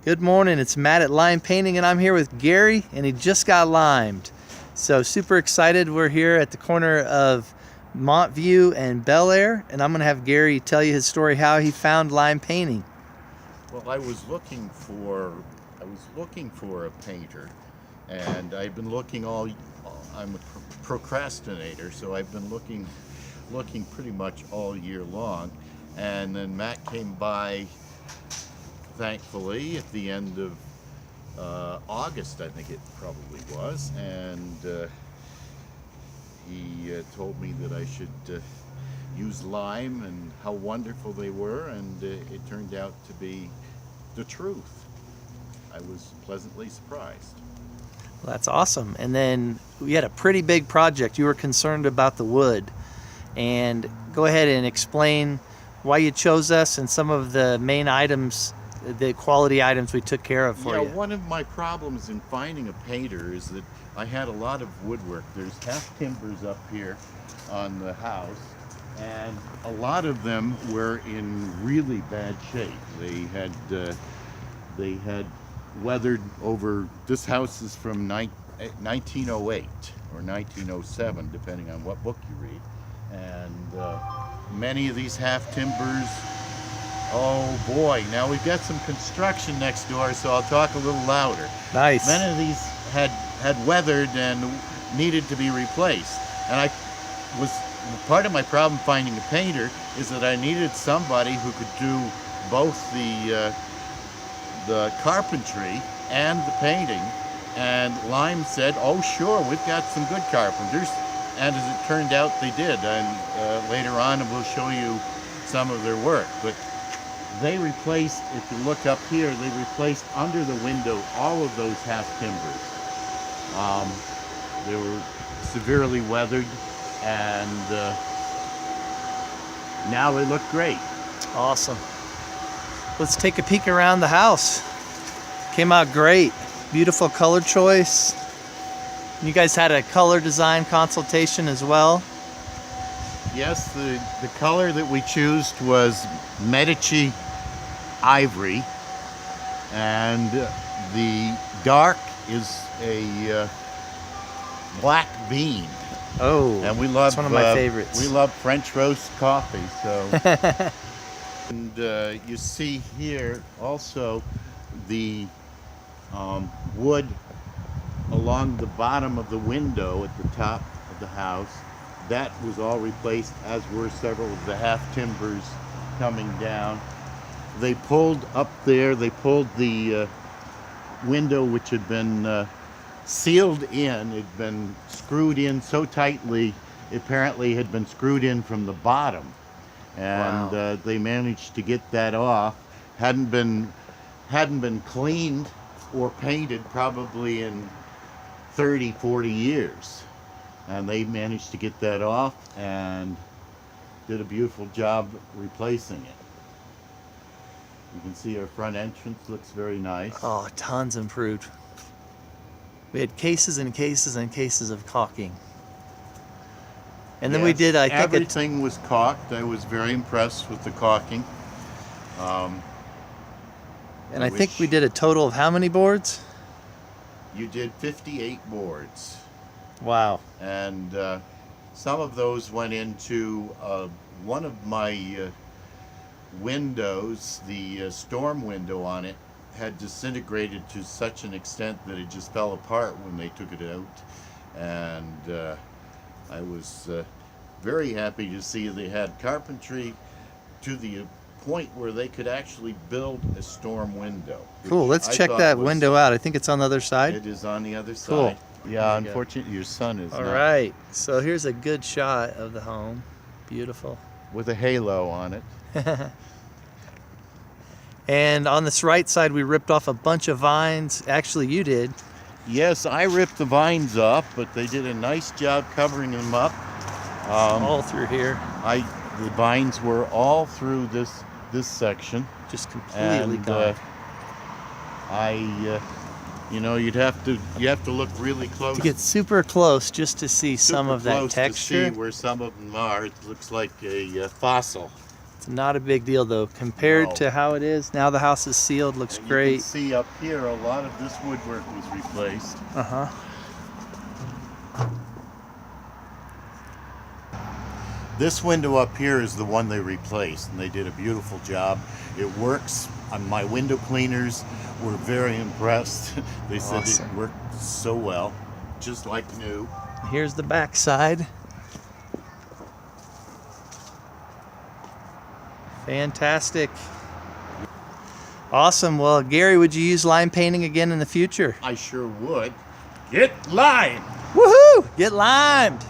Good morning, it's Matt at Lime Painting, and I'm here with Gary, and he just got limed. So super excited. We're here at the corner of Montview and Bel Air, and I'm going to have Gary tell you his story, how he found lime painting. Well, I was looking for a painter, and I've been looking I'm a procrastinator, so I've been looking pretty much all year long. And then Matt came by, thankfully, at the end of August, I think it probably was, and he told me that I should use lime and how wonderful they were, and it turned out to be the truth. I was pleasantly surprised. Well, that's awesome. And then we had a pretty big project. You were concerned about the wood, and go ahead and explain why you chose us and some of the main items, the quality items we took care of for you. Yeah, one of my problems in finding a painter is that I had a lot of woodwork. There's half timbers up here on the house, and a lot of them were in really bad shape. They had weathered over. This house is from 1908 or 1907, depending on what book you read, and many of these half timbers. Oh boy, now we've got some construction next door, so I'll talk a little louder. Nice. Many of these had weathered and needed to be replaced. And part of my problem finding a painter is that I needed somebody who could do both the carpentry and the painting. And Lime said, oh sure, we've got some good carpenters. And as it turned out, they did. And later on, we'll show you some of their work. But they replaced, if you look up here, they replaced under the window all of those half timbers. They were severely weathered, and now they look great. Awesome. Let's take a peek around the house. Came out great. Beautiful color choice. You guys had a color design consultation as well. Yes, the color that we chose was Medici Ivory, and the dark is a black bean. Oh, and we love, that's one of my favorites. We love French roast coffee, so. And you see here also the wood along the bottom of the window at the top of the house. That was all replaced, as were several of the half timbers coming down. They pulled up there, they pulled the window, which had been sealed in. It had been screwed in so tightly, apparently had been screwed in from the bottom. And wow. They managed to get that off. Hadn't been cleaned or painted probably in 30, 40 years. And they managed to get that off and did a beautiful job replacing it. You can see our front entrance looks very nice. Oh, tons improved. We had cases and cases and cases of caulking. And then yes, we did, I think everything was caulked. I was very impressed with the caulking. And I think we did a total of how many boards? You did 58 boards. Wow. And some of those went into one of my windows. The storm window on it had disintegrated to such an extent that it just fell apart when they took it out. And I was very happy to see they had carpentry to the point where they could actually build a storm window. Cool, let's check that window out. I think it's on the other side. It is on the other cool. side. Yeah, unfortunately your son is all not. Right, so here's a good shot of the home. Beautiful. With a halo on it. And on this right side, we ripped off a bunch of vines. Actually, you did. Yes, I ripped the vines off, but they did a nice job covering them up. All through here. The vines were all through this section. Just completely gone. You know, you have to look really close. To get super close just to see some of that texture. To see where some of them are. It looks like a fossil. It's not a big deal though compared No. to how it is now. The house is sealed, looks And great. You can see up here a lot of this woodwork was replaced. This window up here is the one they replaced, and they did a beautiful job. It works. My window cleaners were very impressed. They said Awesome. it worked so well, just like new. Here's the back side. Fantastic. Awesome. Well, Gary, would you use lime painting again in the future? I sure would. Get limed! Woohoo! Get limed!